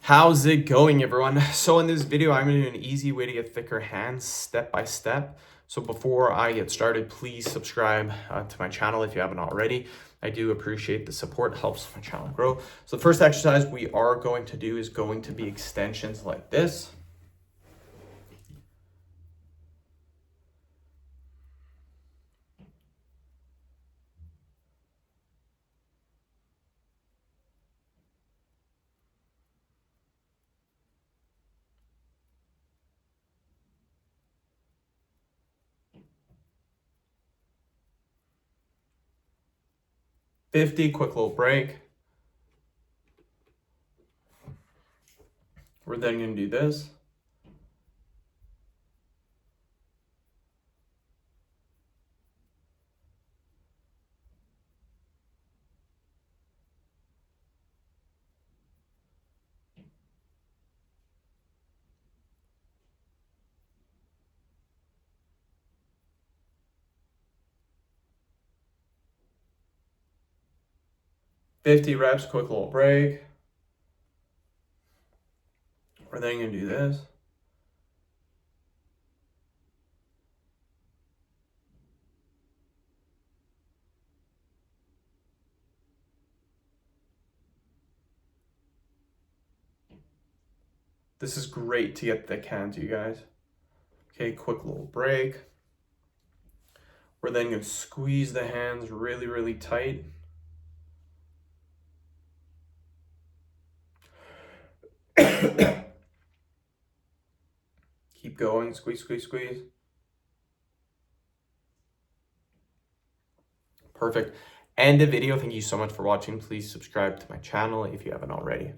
How's it going, everyone? So in this video, I'm going to do an easy way to get thicker hands step by step. So before I get started, please subscribe to my channel if you haven't already. I do appreciate the support, it helps my channel grow. So the first exercise we are going to do is going to be extensions like this. quick little break. We're then going to do this. Reps, quick little break. We're then going to do this. This is great to get thick hands, you guys. Okay, quick little break. We're then going to squeeze the hands really, really tight. Keep going, squeeze, squeeze, squeeze. Perfect. End the video. Thank you so much for watching. Please subscribe to my channel if you haven't already.